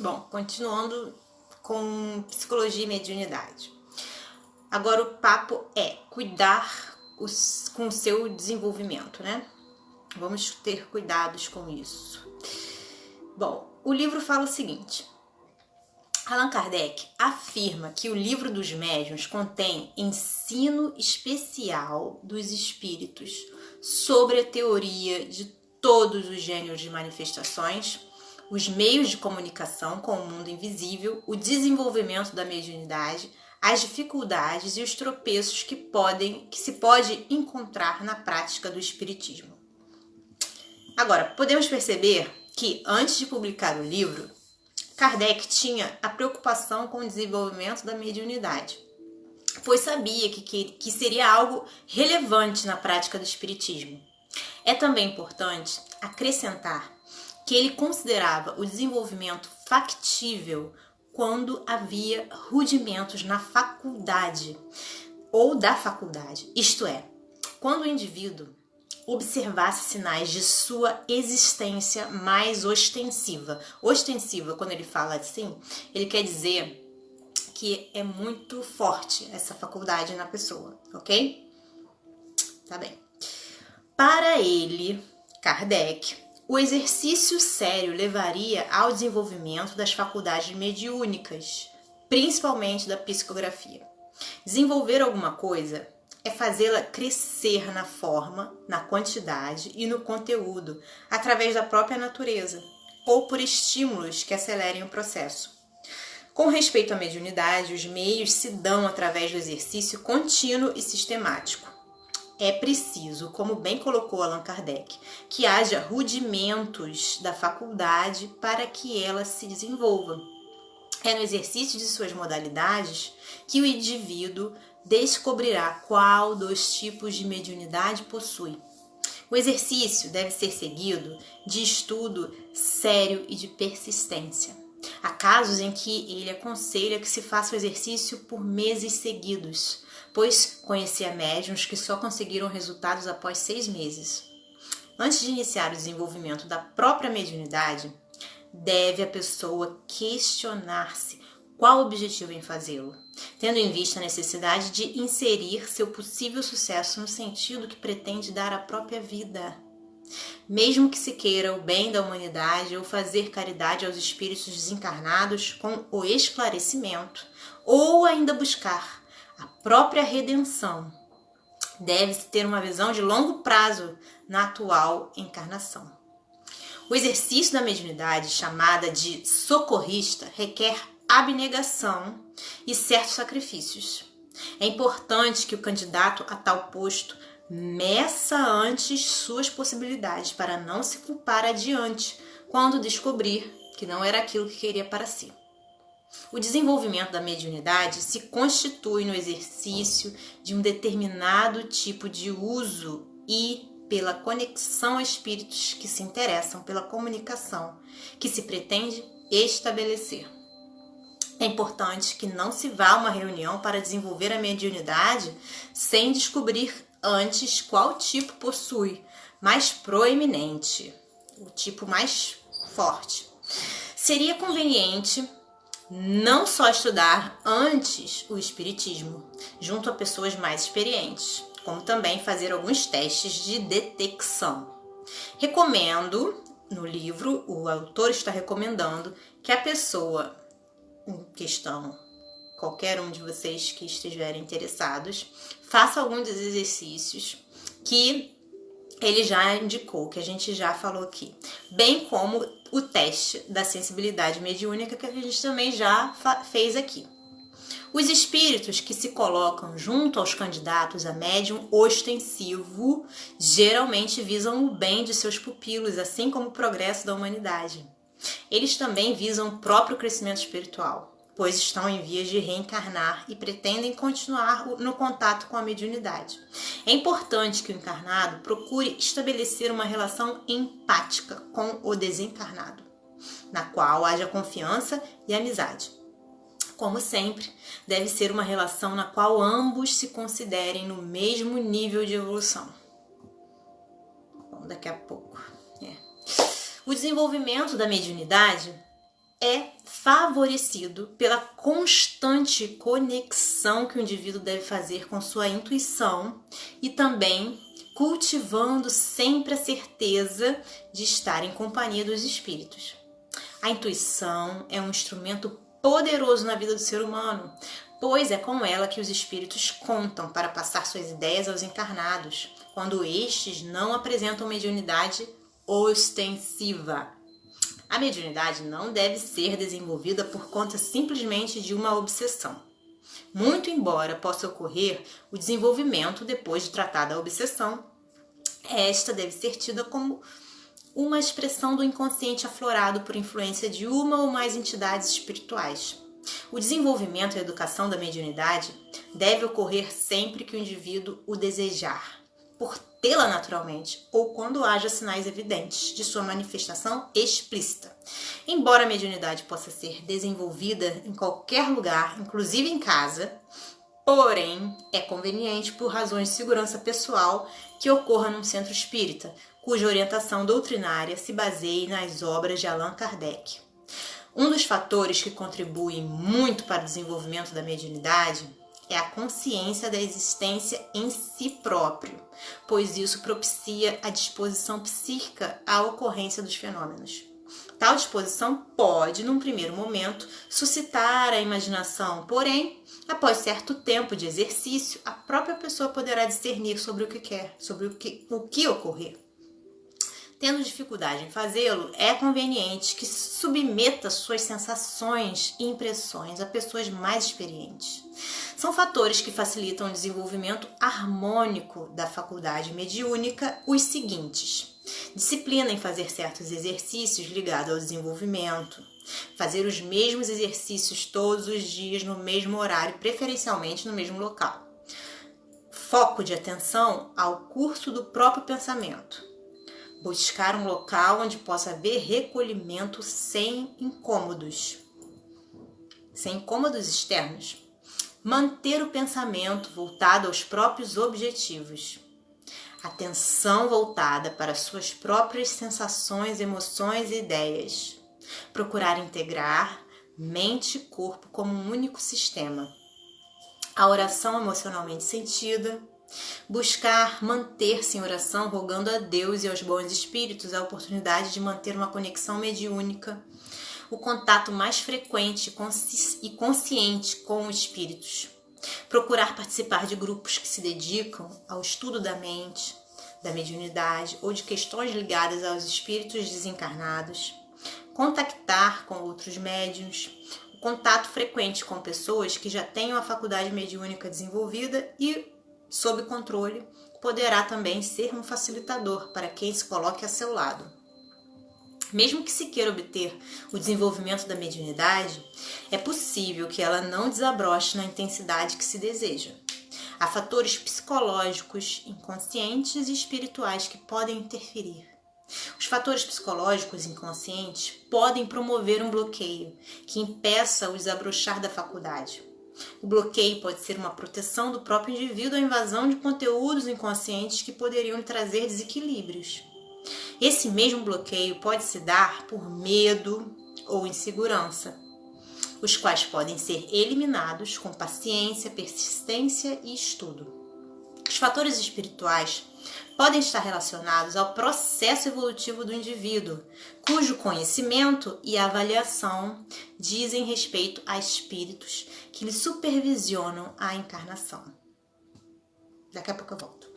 Bom, continuando com psicologia e mediunidade. Agora o papo é cuidar com o seu desenvolvimento, né? Vamos ter cuidados com isso. Bom, o livro fala o seguinte: Allan Kardec afirma que o Livro dos Médiuns contém ensino especial dos espíritos sobre a teoria de todos os gêneros de manifestações, os meios de comunicação com o mundo invisível, o desenvolvimento da mediunidade, as dificuldades e os tropeços que se pode encontrar na prática do espiritismo. Agora, podemos perceber que antes de publicar o livro, Kardec tinha a preocupação com o desenvolvimento da mediunidade, pois sabia que seria algo relevante na prática do espiritismo. É também importante acrescentar que ele considerava o desenvolvimento factível quando havia rudimentos na faculdade ou da faculdade, isto é, quando o indivíduo observasse sinais de sua existência mais ostensiva. Ostensiva, quando ele fala assim, ele quer dizer que é muito forte essa faculdade na pessoa, ok? Tá bem. Para ele, Kardec, o exercício sério levaria ao desenvolvimento das faculdades mediúnicas, principalmente da psicografia. Desenvolver alguma coisa é fazê-la crescer na forma, na quantidade e no conteúdo, através da própria natureza, ou por estímulos que acelerem o processo. Com respeito à mediunidade, os meios se dão através do exercício contínuo e sistemático. É preciso, como bem colocou Allan Kardec, que haja rudimentos da faculdade para que ela se desenvolva. É no exercício de suas modalidades que o indivíduo descobrirá qual dos tipos de mediunidade possui. O exercício deve ser seguido de estudo sério e de persistência. Há casos em que ele aconselha que se faça o exercício por meses seguidos, pois conhecia médiuns que só conseguiram resultados após 6 meses. Antes de iniciar o desenvolvimento da própria mediunidade, deve a pessoa questionar-se qual o objetivo em fazê-lo, tendo em vista a necessidade de inserir seu possível sucesso no sentido que pretende dar à própria vida. Mesmo que se queira o bem da humanidade ou fazer caridade aos espíritos desencarnados com o esclarecimento, ou ainda buscar a própria redenção, deve-se ter uma visão de longo prazo na atual encarnação. O exercício da mediunidade, chamada de socorrista, requer abnegação e certos sacrifícios. É importante que o candidato a tal posto meça antes suas possibilidades para não se culpar adiante quando descobrir que não era aquilo que queria para si. O desenvolvimento da mediunidade se constitui no exercício de um determinado tipo de uso e pela conexão a espíritos que se interessam pela comunicação que se pretende estabelecer. É importante que não se vá a uma reunião para desenvolver a mediunidade sem descobrir antes qual tipo possui mais proeminente, o tipo mais forte. Seria conveniente não só estudar antes o espiritismo, junto a pessoas mais experientes, como também fazer alguns testes de detecção. Recomendo, no livro, o autor está recomendando que a pessoa em questão, qualquer um de vocês que estiverem interessados, faça alguns dos exercícios que ele já indicou, que a gente já falou aqui, bem como o teste da sensibilidade mediúnica que a gente também já fez aqui. Os espíritos que se colocam junto aos candidatos a médium ostensivo geralmente visam o bem de seus pupilos, assim como o progresso da humanidade. Eles também visam o próprio crescimento espiritual, pois estão em vias de reencarnar e pretendem continuar no contato com a mediunidade. É importante que o encarnado procure estabelecer uma relação empática com o desencarnado, na qual haja confiança e amizade. Como sempre, deve ser uma relação na qual ambos se considerem no mesmo nível de evolução. Bom, daqui a pouco. O desenvolvimento da mediunidade é favorecido pela constante conexão que o indivíduo deve fazer com sua intuição e também cultivando sempre a certeza de estar em companhia dos espíritos. A intuição é um instrumento poderoso na vida do ser humano, pois é com ela que os espíritos contam para passar suas ideias aos encarnados, quando estes não apresentam mediunidade ostensiva. A mediunidade não deve ser desenvolvida por conta simplesmente de uma obsessão. Muito embora possa ocorrer o desenvolvimento depois de tratada a obsessão, esta deve ser tida como uma expressão do inconsciente aflorado por influência de uma ou mais entidades espirituais. O desenvolvimento e a educação da mediunidade deve ocorrer sempre que o indivíduo o desejar, por tê-la naturalmente ou quando haja sinais evidentes de sua manifestação explícita. Embora a mediunidade possa ser desenvolvida em qualquer lugar, inclusive em casa, porém é conveniente, por razões de segurança pessoal, que ocorra num centro espírita, cuja orientação doutrinária se baseie nas obras de Allan Kardec. Um dos fatores que contribuem muito para o desenvolvimento da mediunidade é a consciência da existência em si próprio, pois isso propicia a disposição psíquica à ocorrência dos fenômenos. Tal disposição pode, num primeiro momento, suscitar a imaginação, porém, após certo tempo de exercício, a própria pessoa poderá discernir sobre o que quer, sobre o que ocorrer. Tendo dificuldade em fazê-lo, é conveniente que submeta suas sensações e impressões a pessoas mais experientes. São fatores que facilitam o desenvolvimento harmônico da faculdade mediúnica os seguintes: disciplina em fazer certos exercícios ligados ao desenvolvimento, fazer os mesmos exercícios todos os dias no mesmo horário, preferencialmente no mesmo local, foco de atenção ao curso do próprio pensamento, buscar um local onde possa haver recolhimento sem incômodos externos, manter o pensamento voltado aos próprios objetivos, atenção voltada para suas próprias sensações, emoções e ideias, procurar integrar mente e corpo como um único sistema, a oração emocionalmente sentida, buscar manter-se em oração, rogando a Deus e aos bons espíritos a oportunidade de manter uma conexão mediúnica, o contato mais frequente e consciente com os espíritos, procurar participar de grupos que se dedicam ao estudo da mente, da mediunidade ou de questões ligadas aos espíritos desencarnados, contactar com outros médiuns, o contato frequente com pessoas que já tenham a faculdade mediúnica desenvolvida e sob controle, poderá também ser um facilitador para quem se coloque a seu lado. Mesmo que se queira obter o desenvolvimento da mediunidade, é possível que ela não desabroche na intensidade que se deseja. Há fatores psicológicos, inconscientes e espirituais que podem interferir. Os fatores psicológicos inconscientes podem promover um bloqueio que impeça o desabrochar da faculdade. O bloqueio pode ser uma proteção do próprio indivíduo à invasão de conteúdos inconscientes que poderiam lhe trazer desequilíbrios. Esse mesmo bloqueio pode se dar por medo ou insegurança, os quais podem ser eliminados com paciência, persistência e estudo. Os fatores espirituais podem estar relacionados ao processo evolutivo do indivíduo, cujo conhecimento e avaliação dizem respeito a espíritos que lhe supervisionam a encarnação. Daqui a pouco eu volto.